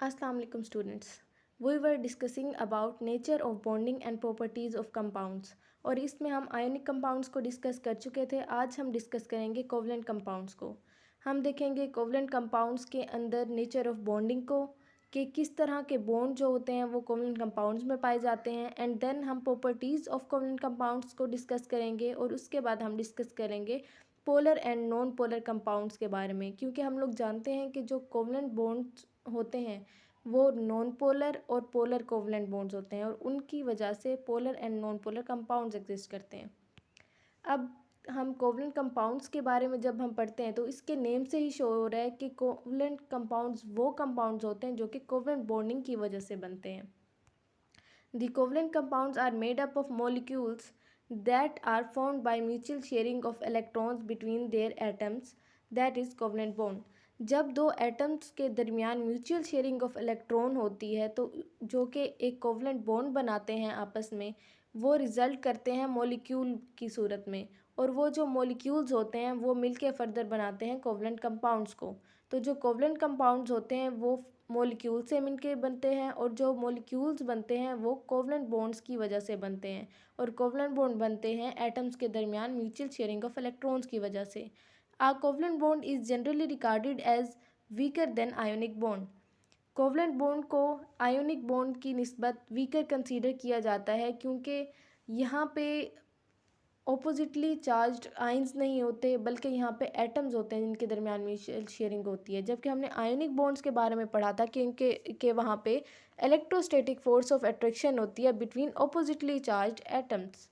Assalamu alaikum students. We were discussing about nature of bonding and properties of compounds और इसमें हम ionic compounds को discuss कर चुके थे। आज हम डिस्कस करेंगे कोवलेंट कंपाउंड्स को। हम देखेंगे कोवलेंट कंपाउंड्स के अंदर नेचर ऑफ बॉन्डिंग को कि किस तरह के बॉन्ड जो होते हैं वो कोवलेंट कंपाउंड्स में पाए जाते हैं एंड देन हम प्रॉपर्टीज़ ऑफ कोवलेंट कंपाउंड्स को डिस्कस करेंगे और उसके बाद हम डिस्कस करेंगे polar and non polar compounds के बारे में, क्योंकि हम लोग जानते हैं कि जो कोवलेंट बॉन्ड्स होते हैं वो नॉन पोलर और पोलर कोवलेंट बॉन्ड्स होते हैं और उनकी वजह से polar and non polar compounds exist करते हैं। अब हम कोवलेंट कंपाउंड्स के बारे में जब हम पढ़ते हैं तो इसके नेम से ही शो हो रहा है कि कोवलेंट कंपाउंड्स वो कंपाउंड्स होते हैं जो कि कोवलेंट बॉन्डिंग की वजह से बनते हैं। The covalent compounds are made up of molecules that are formed by mutual sharing of electrons between their atoms, that is covalent bond. जब दो एटम्स के दरमियान म्यूचुअल शेयरिंग ऑफ इलेक्ट्रॉन होती है तो जो कि एक कोवलेंट बॉन्ड बनाते हैं आपस में, वो रिज़ल्ट करते हैं मॉलिक्यूल की सूरत में और वो जो मॉलिक्यूल्स होते हैं वो मिलके फर्दर बनाते हैं कोवलेंट कंपाउंड्स को। तो जो कोवलेंट कंपाउंड्स होते हैं वो मॉलिक्यूल से मिलके बनते हैं और जो मॉलिक्यूल्स बनते हैं वो कोवलेंट बॉन्ड्स की वजह से बनते हैं और कोवलेंट बॉन्ड बनते हैं एटम्स के दरमियान म्यूचुअल शेयरिंग ऑफ इलेक्ट्रॉन्स की वजह से। A covalent bond is generally regarded as weaker than ionic bond. Covalent bond को आयोनिक बॉन्ड की निस्बत वीकर कंसीडर किया जाता है क्योंकि यहाँ पे ऑपोजिटली चार्ज्ड आइंस नहीं होते बल्कि यहाँ पे एटम्स होते हैं जिनके दरमियान म्यूचुअल शेयरिंग होती है, जबकि हमने आयोनिक बॉन्ड्स के बारे में पढ़ा था कि इनके के वहाँ पे इलेक्ट्रोस्टैटिक फोर्स ऑफ अट्रैक्शन होती है बिटवीन ऑपोजिटली चार्ज्ड एटम्स।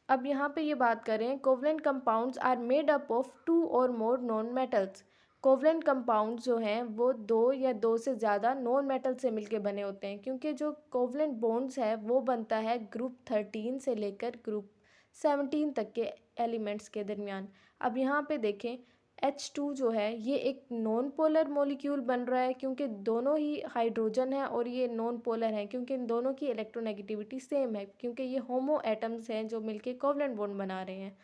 अब यहाँ पे ये बात करें, covalent compounds are made up of two or more non metals. Covalent compounds जो हैं वो दो या दो से ज़्यादा नॉन मेटल से मिलके बने होते हैं, क्योंकि जो कोवलेंट बॉन्ड्स है वो बनता है ग्रुप 13 से लेकर ग्रुप 17 तक के एलिमेंट्स के दरमियान। अब यहाँ पे देखें, H2 जो है ये एक नॉन पोलर मॉलिक्यूल बन रहा है क्योंकि दोनों ही हाइड्रोजन है और ये नॉन पोलर हैं क्योंकि इन दोनों की इलेक्ट्रोनेगेटिविटी सेम है क्योंकि ये होमो एटम्स हैं जो मिलके कोवलेंट बॉन्ड बना रहे हैं।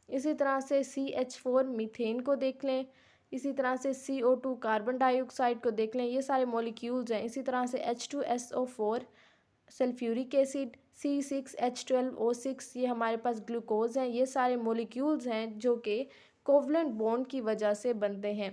इसी तरह से CH4 मीथेन को देख लें, इसी तरह से CO2 कार्बन डाइऑक्साइड को देख लें, ये सारे मॉलिक्यूल्स हैं। इसी तरह से H2SO4 सल्फ्यूरिक एसिड, C6H12O6 ये हमारे पास ग्लूकोज हैं। ये सारे मॉलिक्यूल्स हैं जो कि कोवलेंट बॉन्ड की वजह से बनते हैं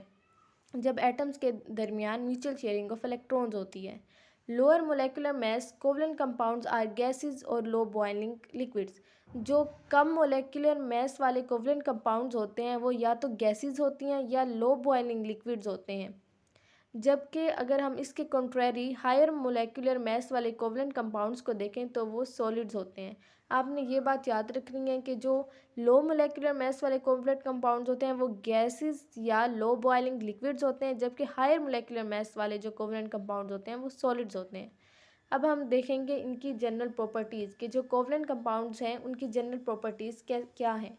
जब एटम्स के दरमियान म्यूचुअल शेयरिंग ऑफ इलेक्ट्रॉन्स होती है। Lower molecular mass covalent compounds are gases और लो बॉइलिंग लिक्विड्स। जो कम मोलेकुलर मास वाले कोवलेंट कंपाउंड्स होते हैं वो या तो गैसेस होती हैं या लो बॉइलिंग लिक्विड्स होते हैं, जबकि अगर हम इसके कंट्रेरी हायर मोलेकुलर मास वाले कोवलेंट कंपाउंड्स को देखें तो वो सॉलिड्स होते हैं। आपने ये बात याद रखनी है कि जो लो मोलेकुलर मास वाले कोवलेंट कंपाउंड्स होते हैं वो गैसेस या लो बॉइलिंग लिक्विड्स होते हैं, जबकि हायर मोलेकुलर मास वाले जो कोवलेंट कंपाउंड्स होते हैं वो सॉलिड्स होते हैं। अब हम देखेंगे इनकी जनरल प्रॉपर्टीज़ कि जो कोवलेंट कंपाउंड्स हैं उनकी जनरल प्रॉपर्टीज़ क्या क्या हैं।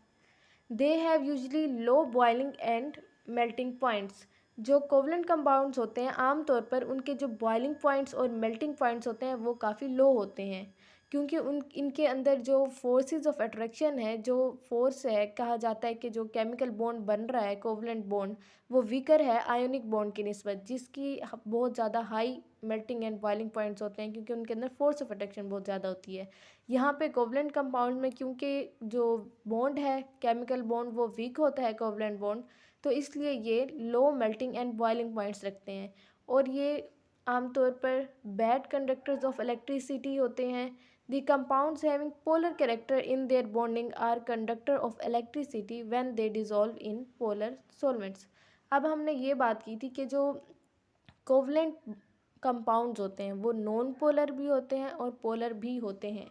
They have usually low boiling and melting points. जो कोवलेंट कंपाउंड्स होते हैं आमतौर पर उनके जो बॉइलिंग पॉइंट्स और मेल्टिंग पॉइंट्स होते हैं वो काफ़ी लो होते हैं क्योंकि इनके अंदर जो फोर्सेस ऑफ अट्रैक्शन है, जो फोर्स है, कहा जाता है कि जो केमिकल बॉन्ड बन रहा है कोवलेंट बॉन्ड वो वीकर है आयोनिक बॉन्ड की निस्बत, जिसकी बहुत ज़्यादा high melting and boiling points होते हैं क्योंकि उनके अंदर फोर्स ऑफ अट्रैक्शन बहुत ज़्यादा होती है। यहाँ पे कोवलेंट कंपाउंड में क्योंकि जो बॉन्ड है केमिकल बॉन्ड वो वीक होता है कोवलेंट बॉन्ड, तो इसलिए ये low melting and boiling points रखते हैं और ये आमतौर पर बैड कंडक्टर्स ऑफ इलेक्ट्रिसिटी होते हैं। The compounds having polar character in their bonding are conductor of electricity when they dissolve in polar solvents. अब हमने ये बात की थी कि जो कोवलेंट कंपाउंड्स होते हैं वो नॉन पोलर भी होते हैं और पोलर भी होते हैं।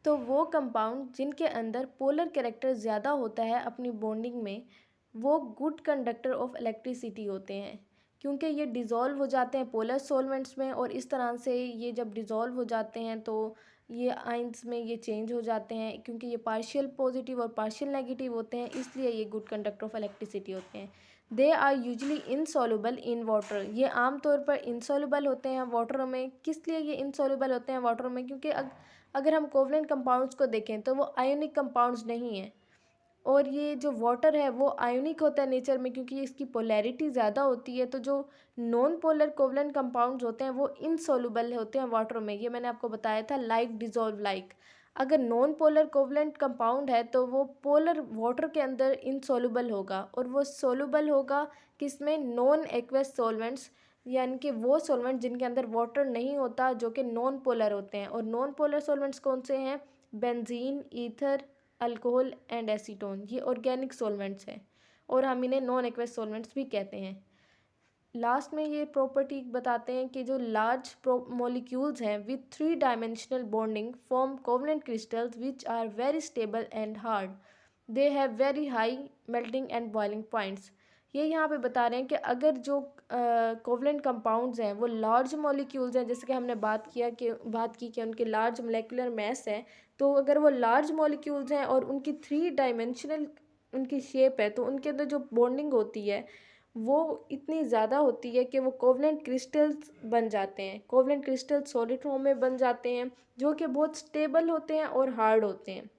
तो वो कंपाउंड जिनके अंदर पोलर कैरेक्टर ज़्यादा होता है अपनी बॉन्डिंग में वो गुड कंडक्टर ऑफ इलेक्ट्रिसिटी होते हैं क्योंकि ये डिज़ोल्व हो जाते हैं पोलर सॉल्वेंट्स में और इस तरह से ये जब डिज़ोल्व हो जाते हैं तो ये आइंस में ये चेंज हो जाते हैं क्योंकि ये पार्शियल पॉजिटिव और पार्शियल नेगेटिव होते हैं, इसलिए ये गुड कंडक्टर ऑफ इलेक्ट्रिसिटी होते हैं। They are usually insoluble in water. ये आमतौर पर इनसॉल्युबल होते हैं वाटर में। किस लिए ये इनसॉल्युबल होते हैं वाटर में? क्योंकि अगर हम कोवलेंट कंपाउंड्स को देखें तो वो आयोनिक कंपाउंड्स नहीं हैं। और ये जो वाटर है वो आयोनिक होता है नेचर में, क्योंकि इसकी पोलैरिटी ज़्यादा होती है। तो जो नॉन पोलर कोवलेंट कंपाउंड्स होते हैं वो इनसॉल्युबल होते हैं वाटर में, ये मैंने आपको बताया था, लाइक डिजॉल्व लाइक। अगर नॉन पोलर कोवलेंट कंपाउंड है तो वो पोलर वाटर के अंदर इनसॉल्युबल होगा, और वो सॉल्युबल होगा किसमें, नॉन एक्वस सॉल्वेंट्स, यानी कि वो सॉल्वेंट जिनके अंदर वाटर नहीं होता, जो कि नॉन पोलर होते हैं। और नॉन पोलर सॉल्वेंट्स कौन से हैं, benzene, ether, alcohol and acetone, ये ऑर्गेनिक सॉल्वेंट्स हैं, और हम इन्हें नॉन एक्वस सॉल्वेंट्स भी कहते हैं। लास्ट में ये प्रॉपर्टी बताते हैं कि जो लार्ज मॉलिक्यूल्स हैं with 3 dimensional bonding form covalent crystals which are very stable and hard, they have very high melting and boiling points. ये यहाँ पे बता रहे हैं कि अगर जो कोवलेंट कंपाउंड्स हैं वो लार्ज मॉलिक्यूल्स हैं, जैसे कि हमने बात की कि उनके लार्ज मोलेकुलर मास है, तो अगर वो लार्ज मॉलिक्यूल्स हैं और उनकी 3 डायमेंशनल उनकी शेप है, तो उनके अंदर जो बॉन्डिंग होती है वो इतनी ज़्यादा होती है कि वो कोवलेंट क्रिस्टल्स बन जाते हैं। कोवलेंट क्रिस्टल सॉलिड फॉर्म में बन जाते हैं, जो कि बहुत स्टेबल होते हैं और हार्ड होते हैं।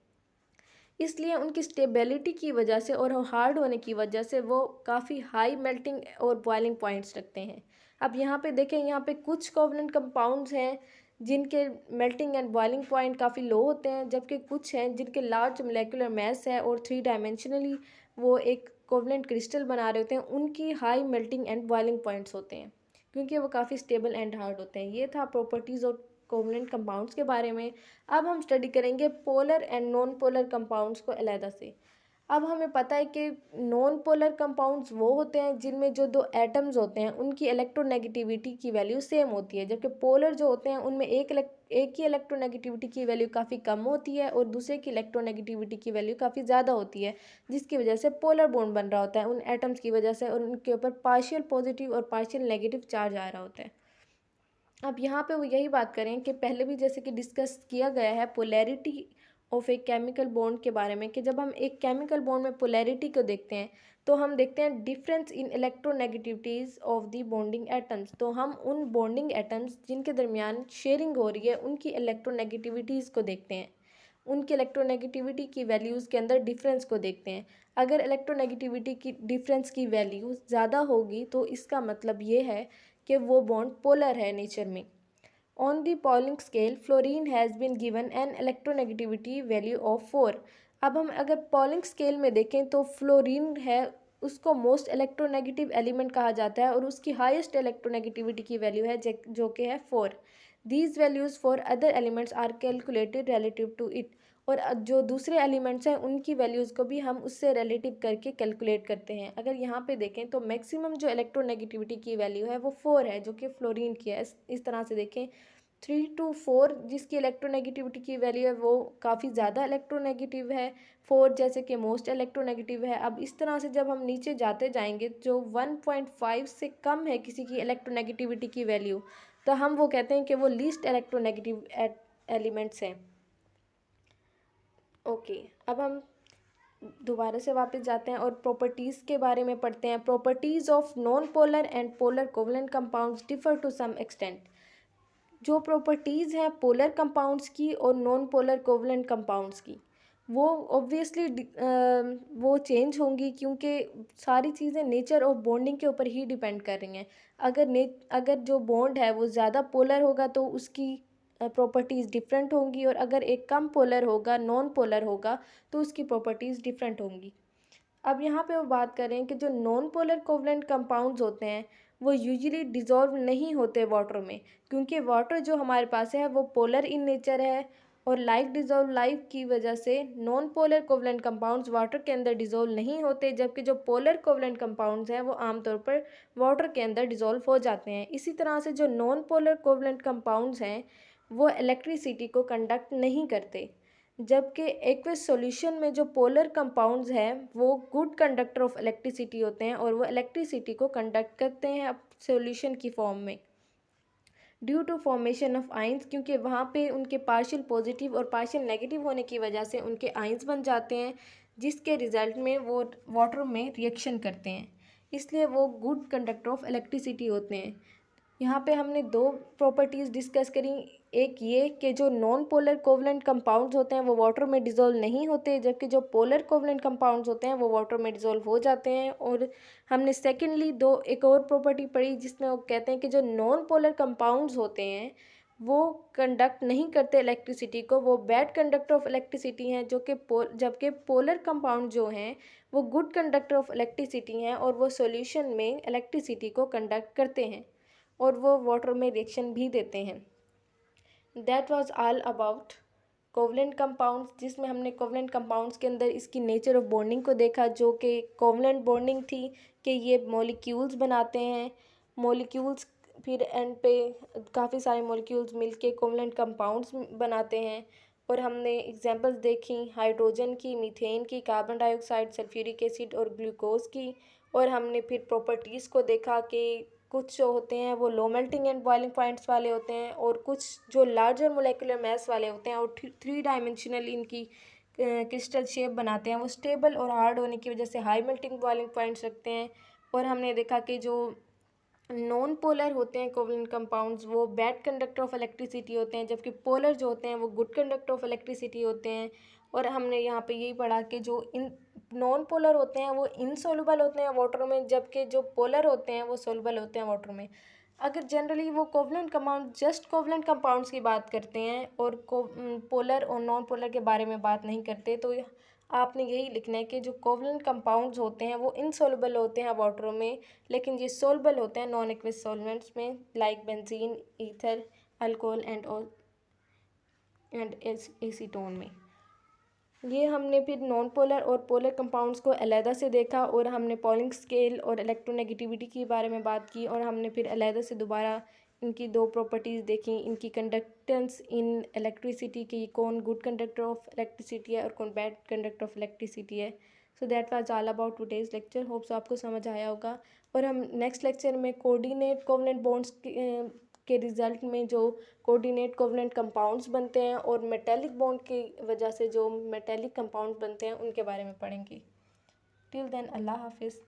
इसलिए उनकी स्टेबिलिटी की वजह से और हार्ड होने की वजह से वो काफ़ी हाई मेल्टिंग और बॉइलिंग पॉइंट्स रखते हैं। अब यहाँ पे देखें, यहाँ पे कुछ कोवलेंट कंपाउंड्स हैं जिनके मेल्टिंग एंड बॉइलिंग पॉइंट काफ़ी लो होते हैं, जबकि कुछ हैं जिनके लार्ज मोलेकुलर मास है और 3 डायमेंशनली वो एक कोवलेंट क्रिस्टल बना रहे होते हैं, उनकी high melting and boiling points होते हैं, क्योंकि वो काफ़ी स्टेबल एंड हार्ड होते हैं। ये था प्रॉपर्टीज़ और कोवलेंट कंपाउंड्स के बारे में। अब हम स्टडी करेंगे polar and non polar compounds को अलहदा से। अब हमें पता है कि नॉन पोलर कंपाउंड्स वो होते हैं जिनमें जो दो एटम्स होते हैं उनकी इलेक्ट्रोनेगेटिविटी की वैल्यू सेम होती है, जबकि पोलर जो होते हैं उनमें एक ही इलेक्ट्रोनेगेटिविटी की वैल्यू काफ़ी कम होती है और दूसरे की इलेक्ट्रोनेगेटिविटी की वैल्यू काफ़ी ज़्यादा होती है, जिसकी वजह से पोलर बॉन्ड बन रहा होता है उन एटम्स की वजह से, और उनके ऊपर पार्शियल पॉजिटिव और पार्शियल नेगेटिव चार्ज आ रहा होता है। अब यहाँ पे वो यही बात करें कि पहले भी जैसे कि डिस्कस किया गया है polarity of a chemical bond के बारे में, कि जब हम एक केमिकल बॉन्ड में पोलैरिटी को देखते हैं तो हम देखते हैं difference in electronegativities of the bonding atoms. तो हम उन बॉन्डिंग एटम्स जिनके दरमियान शेयरिंग हो रही है उनकी इलेक्ट्रोनेगेटिविटीज़ को देखते हैं, उनकी इलेक्ट्रोनेगेटिविटी की वैल्यूज़ के अंदर डिफरेंस को देखते हैं। अगर इलेक्ट्रोनेगेटिविटी की डिफरेंस की वैल्यू ज़्यादा होगी तो इसका मतलब ये है कि वो बॉन्ड पोलर है नेचर में। On the Pauling scale fluorine has been given an electronegativity value of 4। अब हम अगर पॉलिंग स्केल में देखें तो फ्लोरीन है, उसको मोस्ट इलेक्ट्रोनेगेटिव एलिमेंट कहा जाता है और उसकी हाईएस्ट इलेक्ट्रोनेगेटिविटी की वैल्यू है जो कि है 4। These values for other elements are calculated relative to it. और जो दूसरे एलिमेंट्स हैं उनकी वैल्यूज़ को भी हम उससे रिलेटिव करके कैलकुलेट करते हैं। अगर यहाँ पे देखें तो मैक्सिमम जो इलेक्ट्रोनेगेटिविटी की वैल्यू है वो 4 है, जो कि फ्लोरीन की है। इस तरह से देखें 3 to 4 जिसकी इलेक्ट्रोनेगेटिविटी की वैल्यू है वो काफ़ी ज़्यादा इलेक्ट्रोनेगेटिव है, 4 जैसे कि मोस्ट इलेक्ट्रोनेगेटिव है। अब इस तरह से जब हम नीचे जाते जाएंगे, जो 1.5 से कम है किसी की इलेक्ट्रोनेगेटिविटी की वैल्यू, तो हम वो कहते हैं कि वो लीस्ट इलेक्ट्रोनेगेटिव एलिमेंट्स हैं। ओके, अब हम दोबारा से वापस जाते हैं और प्रॉपर्टीज़ के बारे में पढ़ते हैं। Properties of non polar and polar covalent compounds differ to some extent. जो प्रॉपर्टीज़ हैं पोलर कंपाउंड्स की और नॉन पोलर कोवलेंट कंपाउंड्स की, वो ऑब्वियसली वो चेंज होंगी, क्योंकि सारी चीज़ें नेचर ऑफ बॉन्डिंग के ऊपर ही डिपेंड कर रही हैं। अगर जो बॉन्ड है वो ज़्यादा पोलर होगा तो उसकी प्रॉपर्टीज़ डिफरेंट होंगी, और अगर एक कम पोलर होगा, नॉन पोलर होगा, तो उसकी प्रॉपर्टीज़ डिफरेंट होंगी। अब यहाँ पे वो बात करें कि जो नॉन पोलर कोवलेंट कंपाउंड्स होते हैं वो यूजुअली डिज़ोल्व नहीं होते वाटर में, क्योंकि वाटर जो हमारे पास है वो पोलर इन नेचर है, और लाइक डिज़ोल्व लाइफ की वजह से non polar covalent compounds water के अंदर डिज़ोल्व नहीं होते, जबकि जो पोलर कोवलेंट कंपाउंड्स हैं वो आमतौर पर वाटर के अंदर डिज़ोल्व हो जाते हैं। इसी तरह से जो नॉन पोलर कोवलेंट कंपाउंड्स हैं वो इलेक्ट्रिसिटी को कंडक्ट नहीं करते, जबकि एक्वस सॉल्यूशन में जो पोलर कंपाउंड्स हैं वो गुड कंडक्टर ऑफ इलेक्ट्रिसिटी होते हैं और वो इलेक्ट्रिसिटी को कंडक्ट करते हैं सॉल्यूशन की फॉर्म में due to formation of ions, क्योंकि वहाँ पे उनके पार्शियल पॉजिटिव और पार्शियल नेगेटिव होने की वजह से उनके आइंस बन जाते हैं, जिसके रिजल्ट में वो वाटर में रिएक्शन करते हैं, इसलिए वो गुड कंडक्टर ऑफ इलेक्ट्रिसिटी होते हैं। यहाँ पे हमने दो प्रॉपर्टीज़ डिस्कस करी, एक ये कि जो नॉन पोलर कोवलेंट कंपाउंड्स होते हैं वो वाटर में डिज़ोल्व नहीं होते, जबकि जो पोलर कोवलेंट कंपाउंड्स होते हैं वो वाटर में डिज़ोल्व हो जाते हैं। और हमने सेकेंडली एक और प्रॉपर्टी पढ़ी जिसमें वो कहते हैं कि जो नॉन पोलर कंपाउंड्स होते हैं वो कंडक्ट नहीं करते इलेक्ट्रिसिटी को, वो बैड कंडक्टर ऑफ इलेक्ट्रिसिटी हैं, जबकि पोलर कंपाउंड जो हैं वो गुड कंडक्टर ऑफ इलेक्ट्रिसिटी हैं और वो सॉल्यूशन में इलेक्ट्रिसिटी को कंडक्ट करते हैं और वो वाटर में रिएक्शन भी देते हैं। That was all about covalent compounds, जिसमें हमने कोवलेंट कंपाउंड्स के अंदर इसकी नेचर ऑफ बॉन्डिंग को देखा, जो कि कोवलेंट बॉन्डिंग थी कि ये मॉलिक्यूल्स बनाते हैं, मॉलिक्यूल्स फिर एंड पे काफ़ी सारे मॉलिक्यूल्स मिलके कोवलेंट कंपाउंड्स बनाते हैं। और हमने एग्जांपल्स देखी हाइड्रोजन की, मीथेन की, कार्बन डाइऑक्साइड, सल्फ्यूरिक एसिड और ग्लूकोज की। और हमने फिर प्रॉपर्टीज़ को देखा कि कुछ जो होते हैं वो low melting and boiling points वाले होते हैं और कुछ जो लार्जर मोलेकुलर मास वाले होते हैं और 3 डायमेंशनल इनकी क्रिस्टल शेप बनाते हैं, वो स्टेबल और हार्ड होने की वजह से हाई मेल्टिंग बॉइलिंग पॉइंट्स रखते हैं। और हमने देखा कि जो नॉन पोलर होते हैं कोवलेंट कंपाउंड्स वो बैड कंडक्टर ऑफ इलेक्ट्रिसिटी होते हैं, जबकि पोलर जो होते हैं वो गुड कंडक्टर ऑफ इलेक्ट्रिसिटी होते हैं। और हमने यहाँ पे यही पढ़ा कि जो इन नॉन पोलर होते हैं वो इनसोल्युबल होते हैं वाटर में, जबकि जो पोलर होते हैं वो सोल्युबल होते हैं वाटर में। अगर जनरली वो covalent compound just covalent compounds की बात करते हैं और पोलर और नॉन पोलर के बारे में बात नहीं करते, तो आपने यही लिखना है कि जो कोवलेंट कंपाउंड्स होते हैं वो इनसोल्युबल होते हैं वाटर में, लेकिन ये सोल्युबल होते हैं नॉन एक्वस सॉल्वेंट्स में, like benzene, ether, alcohol and acetone में। ये हमने फिर नॉन पोलर और पोलर कंपाउंड्स को अलहदा से देखा और हमने पॉलिंग स्केल और इलेक्ट्रोनेगेटिविटी के बारे में बात की। और हमने फिर अलहदा से दोबारा इनकी दो प्रॉपर्टीज़ देखी, इनकी कंडक्टेंस इन इलेक्ट्रिसिटी की, कौन गुड कंडक्टर ऑफ इलेक्ट्रिसिटी है और कौन बैड कंडक्टर ऑफ इलेक्ट्रिसिटी है। So that was all about today's lecture. Hopes आपको समझ आया होगा। और हम नेक्स्ट लेक्चर में कोऑर्डिनेट कोवलेंट बॉन्ड्स के रिज़ल्ट में जो कोऑर्डिनेट कोवलेंट कंपाउंड्स बनते हैं और मेटेलिक बॉन्ड की वजह से जो मेटेलिक कंपाउंड बनते हैं उनके बारे में पढ़ेंगे। टिल देन अल्लाह हाफिज़।